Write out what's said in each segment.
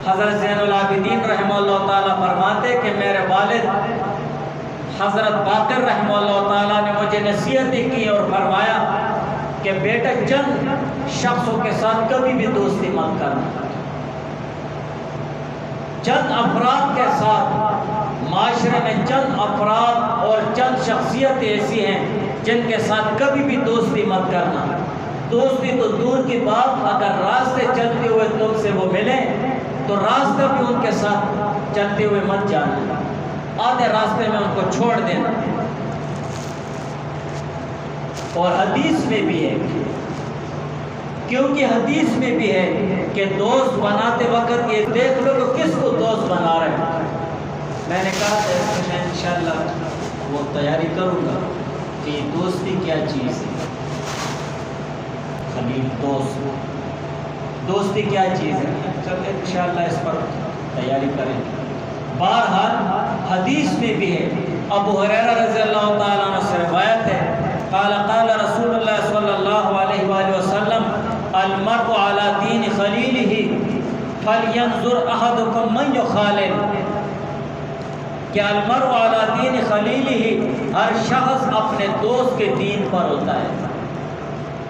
حضرت زین العابدین رحمہ اللہ تعالیٰ فرماتے کہ میرے والد حضرت باقر رحمہ اللہ تعالیٰ نے مجھے نصیحت کی اور فرمایا کہ بیٹا چند شخصوں کے ساتھ کبھی بھی دوستی مت کرنا، چند افراد کے ساتھ معاشرے میں چند افراد اور چند شخصیت ایسی ہیں جن کے ساتھ کبھی بھی دوستی مت کرنا۔ دوستی تو دور کی بات، اگر راستے چلتے ہوئے تم سے وہ ملیں تو راستہ بھی ان کے ساتھ چلتے ہوئے مت جانا، آدھے راستے میں ان کو چھوڑ دینا۔ اور حدیث میں بھی ہے، کیونکہ حدیث میں بھی ہے کہ دوست بناتے وقت یہ دیکھ لو کہ کس کو دوست بنا رہے ہیں۔ میں نے کہا تھا کہ میں انشاءاللہ وہ تیاری کروں گا کہ یہ دوستی کیا چیز ہے، خلیل دوستی کیا چیز ہے، چلے انشاءاللہ اس پر تیاری کریں گے۔ بہرحال حدیث میں بھی ہے، ابو ہریرہ رضی اللہ تعالیٰ عنہ سے روایت ہے، قال قال رسول اللہ صلی اللہ علیہ وآلہ وسلم المرء علی دین خلیلہ فلینظر احدکم من یخالل، کہ المرء علی دین خلیلہ، ہر شخص اپنے دوست کے دین پر ہوتا ہے،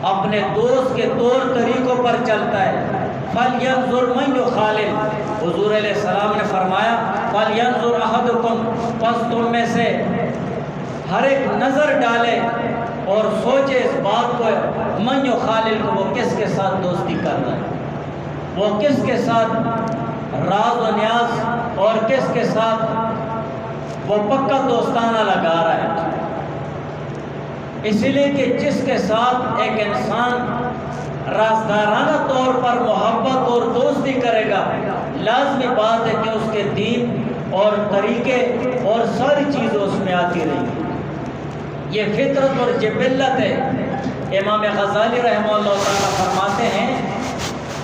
اپنے دوست کے طور طریقوں پر چلتا ہے۔ فَلْيَنْظُرْ مَنْ يُخَالِلْ، حضور علیہ السلام نے فرمایا فَلْيَنْظُرْ أَحَدُكُمْ، پس تم میں سے ہر ایک نظر ڈالے اور سوچے اس بات کو، مَنْ يُخَالِلْ کو، وہ کس کے ساتھ دوستی کر رہا ہے، وہ کس کے ساتھ راز و نیاز اور کس کے ساتھ وہ پکا دوستانہ لگا رہا ہے۔ اس لیے کہ جس کے ساتھ ایک انسان رازدارانہ طور پر محبت اور دوستی کرے گا، لازمی بات ہے کہ اس کے دین اور طریقے اور ساری چیزیں اس میں آتی رہیں گی۔ یہ فطرت اور جبلت ہے۔ امام غزالی رحمہ اللہ تعالیٰ فرماتے ہیں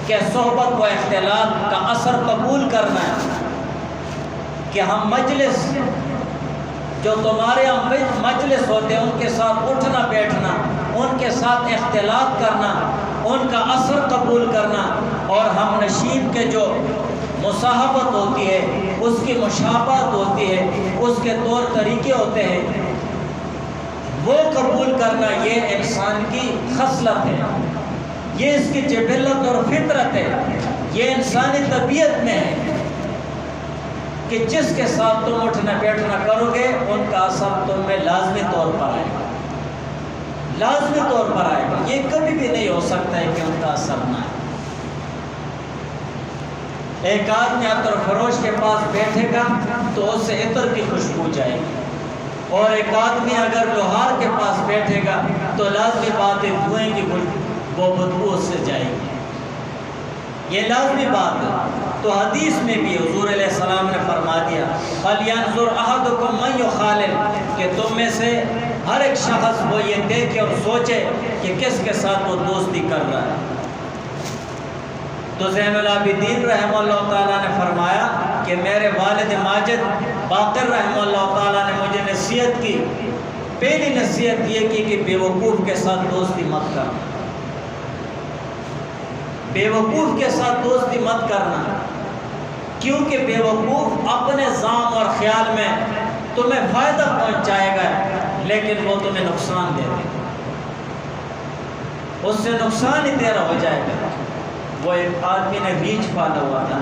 کہ صحبت و اختلاط کا اثر قبول کرنا ہے، کہ ہم مجلس جو تمہارے یہاں مجلس ہوتے ہیں ان کے ساتھ اٹھنا بیٹھنا، ان کے ساتھ اختلاط کرنا، ان کا اثر قبول کرنا، اور ہم نشین کے جو مصاحبت ہوتی ہے، اس کی مشابہت ہوتی ہے، اس کے طور طریقے ہوتے ہیں، وہ قبول کرنا، یہ انسان کی خصلت ہے، یہ اس کی جبلت اور فطرت ہے، یہ انسانی طبیعت میں ہے کہ جس کے ساتھ تم اٹھنا بیٹھنا کرو گے ان کا اثر تم میں لازمی طور پر آئے گا، لازمی طور پر آئے گا۔ یہ کبھی بھی نہیں ہو سکتا ہے کہ ان کا اثر نہ آئے۔ ایک آدمی عطر فروش کے پاس بیٹھے گا تو اس سے عطر کی خوشبو جائے گی، اور ایک آدمی اگر لوہار کے پاس بیٹھے گا تو لازمی بات ہے دھوئیں کی وہ بدبو اس سے جائے گی، یہ لازمی بات ہے۔ تو حدیث میں بھی حضور علیہ السلام نے فرما دیا فَلْيَنْظُرْ أَحَدُكُمْ مَنْ يُخَالِلْ، کہ تم میں سے ہر ایک شخص وہ یہ دیکھے اور سوچے کہ کس کے ساتھ وہ دوستی کر رہا ہے۔ تو زین العابدین رحمہ اللہ تعالیٰ نے فرمایا کہ میرے والد ماجد باقر رحمہ اللہ تعالیٰ نے مجھے نصیحت کی، پہلی نصیحت یہ کی کہ بے وقوف کے ساتھ دوستی مت کرنا، بے وقوف کے ساتھ دوستی مت کرنا، کیونکہ بے وقوف اپنے ذام اور خیال میں تمہیں فائدہ پہنچائے گا لیکن وہ تمہیں نقصان دے گا، اس سے نقصان ہی تیرا ہو جائے گا۔ وہ ایک آدمی نے ریچھ پالا ہوا تھا،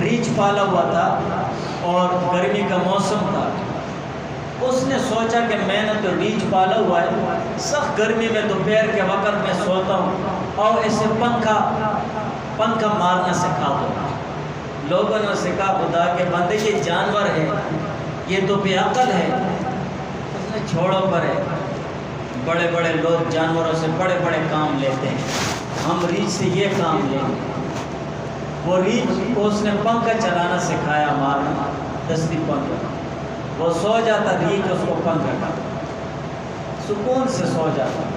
ریچھ پالا ہوا تھا اور گرمی کا موسم تھا، اس نے سوچا کہ میں نے تو ریچھ پالا ہوا ہے، سخت گرمی میں دوپہر کے وقت میں سوتا ہوں اور اسے پنکھا مارنا سکھا دو۔ لوگوں نے سکھا خدا کے بندے یہ جانور ہے، یہ تو بے عقل ہے، اس نے چھوڑو پر ہے، بڑے بڑے لوگ جانوروں سے بڑے بڑے کام لیتے ہیں، ہم ریچھ سے یہ کام لیں گے۔ وہ ریچھ کو اس نے پنکھا چلانا سکھایا، مارنا دستی پنکھا، وہ سو جاتا، ریچھ اس کو پنکھا کا سکون سے سو جاتا،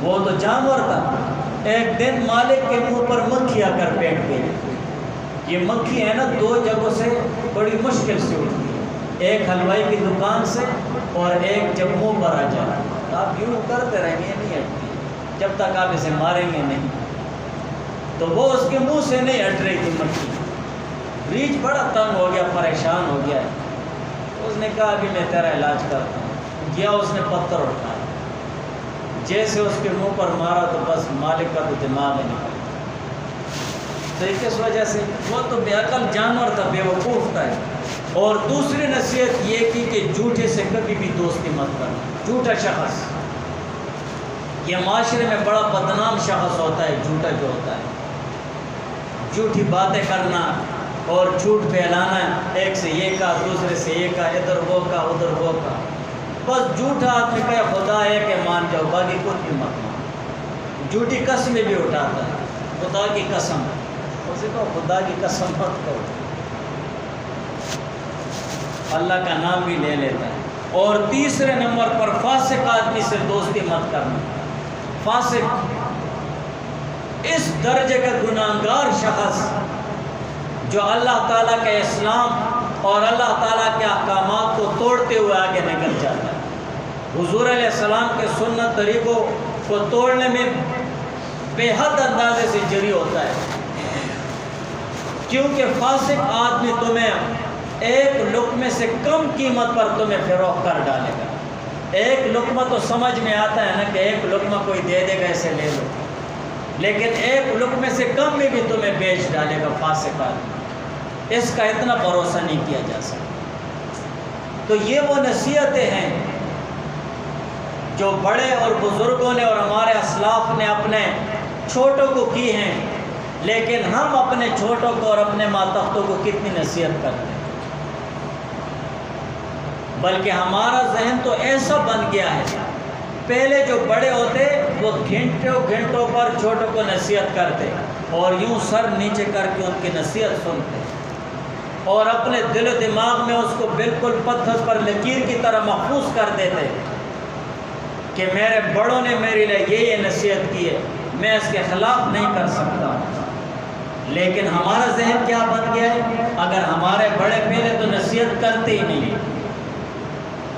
وہ تو جانور تھا۔ ایک دن مالک کے منہ پر مکھی آ کر بیٹھ گئی۔ یہ مکھی ہے نا، دو جگہوں سے بڑی مشکل سے اٹھتی ہے، ایک حلوائی کی دکان سے اور ایک جب منہ پر آ جائے۔ آپ یوں کرتے رہیں گے، نہیں ہٹتی جب تک آپ اسے ماریں گے نہیں۔ تو وہ اس کے منہ سے نہیں ہٹ رہی تھی مکھی. ریچھ بڑا تنگ ہو گیا, پریشان ہو گیا. اس نے کہا ابھی میں تیرا علاج کرتا ہوں. گیا, اس نے پتھر اٹھایا, جیسے اس کے منہ پر مارا تو بس مالک کا تو دماغ ہی نکل. تو کس وجہ سے؟ وہ تو بے عقل جانور تھا, بے وقوف تھا. اور دوسری نصیحت یہ کی کہ جھوٹے سے کبھی بھی دوستی مت کرنا. جھوٹا شخص یہ معاشرے میں بڑا بدنام شخص ہوتا ہے. جھوٹا جو ہوتا ہے, جھوٹی باتیں کرنا اور جھوٹ پھیلانا, ایک سے یہ کہا, دوسرے سے یہ کہا, ادھر وہ کہا, ادھر وہ کہا. بس جھوٹا آدمی کہے خدا ہے کہ مان جاؤ, باقی کچھ بھی مت مان. جھوٹی قسمیں بھی اٹھاتا ہے, خدا کی قسم. اسے کہو خدا کی قسم مت کرو, اللہ کا نام بھی لے لیتا ہے. اور تیسرے نمبر پر فاسق آدمی سے دوستی مت کرنا. فاسق اس درجے کا گناہگار شخص جو اللہ تعالیٰ کے اسلام اور اللہ تعالیٰ کے احکامات کو توڑتے ہوئے آگے نکل جاتا ہے. حضور علیہ السلام کے سنت طریقوں کو توڑنے میں بے حد اندازے سے جری ہوتا ہے. کیونکہ فاسق آدمی تمہیں ایک لقمے سے کم قیمت پر تمہیں فروخت کر ڈالے گا. ایک لقمہ تو سمجھ میں آتا ہے نا کہ ایک لقمہ کوئی دے دے گا, اسے لے لو, لیکن ایک لقمے سے کم میں بھی تمہیں بیچ ڈالے گا فاسق آدمی. اس کا اتنا بھروسہ نہیں کیا جا سکتا. تو یہ وہ نصیحتیں ہیں جو بڑے اور بزرگوں نے اور ہمارے اسلاف نے اپنے چھوٹوں کو کی ہیں. لیکن ہم اپنے چھوٹوں کو اور اپنے ماتحتوں کو کتنی نصیحت کرتے ہیں. بلکہ ہمارا ذہن تو ایسا بن گیا ہے, پہلے جو بڑے ہوتے وہ گھنٹوں گھنٹوں پر چھوٹوں کو نصیحت کرتے اور یوں سر نیچے کر کے ان کی نصیحت سنتے اور اپنے دل و دماغ میں اس کو بالکل پتھر پر لکیر کی طرح محفوظ کر دیتے کہ میرے بڑوں نے میرے لیے یہ نصیحت کی ہے, میں اس کے خلاف نہیں کر سکتا. لیکن ہمارا ذہن کیا بن گیا ہے؟ اگر ہمارے بڑے پہلے تو نصیحت کرتے ہی نہیں,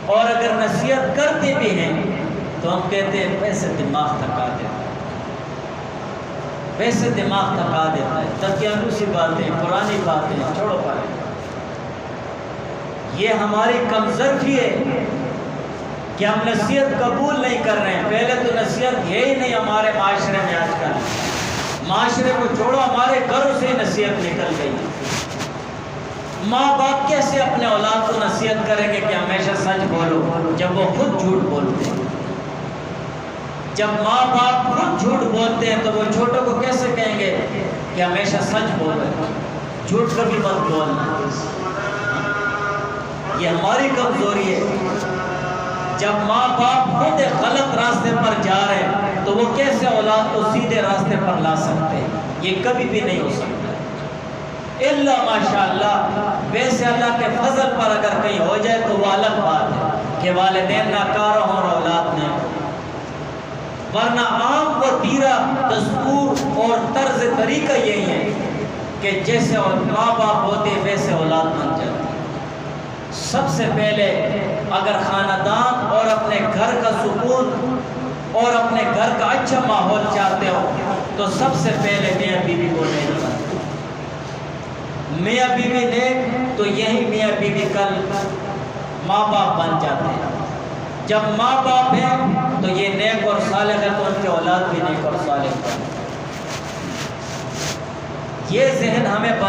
اور اگر نصیحت کرتے بھی ہیں تو ہم کہتے ہیں ویسے دماغ تھکا دیتا ہے, ویسے دماغ تھکا دیتا ہے, تکیانوسی باتیں, پرانی باتیں, چھوڑو پائے. یہ ہماری کمزوری ہے کہ ہم نصیحت قبول نہیں کر رہے ہیں. پہلے تو نصیحت ہے ہی نہیں ہمارے معاشرے میں. آج کل معاشرے کو چھوڑو, ہمارے گھروں سے نصیحت نکل گئی. ماں باپ کیسے اپنے اولاد کو نصیحت کریں گے کہ ہمیشہ سچ بولو جب وہ خود جھوٹ بولتے ہیں؟ جب ماں باپ خود جھوٹ بولتے ہیں تو وہ چھوٹوں کو کیسے کہیں گے کہ ہمیشہ سچ بولو, جھوٹ کبھی مت بولنا؟ یہ ہماری کمزوری ہے. جب ماں باپ خود ایک غلط راستے پر جا رہے ہیں تو وہ کیسے اولاد کو سیدھے راستے پر لا سکتے ہیں؟ یہ کبھی بھی نہیں ہو سکتا الا ماشاءاللہ. ویسے اللہ کے فضل پر اگر کہیں ہو جائے تو وہ الگ بات ہے کہ والدین ناکارہ ہوں اور اولاد نے, ورنہ عام و تیرا دستور اور طرز طریقہ یہی ہے کہ جیسے ماں باپ ہوتے ویسے اولاد بن جاتی. سب سے پہلے اگر خاندان اور اپنے گھر کا سکون اور اپنے گھر کا اچھا ماحول چاہتے ہو تو سب سے پہلے میاں بیوی کو نیک بناؤ. میاں بیوی نیک تو یہی میاں بیوی کل ماں باپ بن جاتے ہیں. جب ماں باپ ہیں تو یہ نیک اور صالح ہے تو ان کے اولاد بھی نیک اور صالح بن. یہ ذہن ہمیں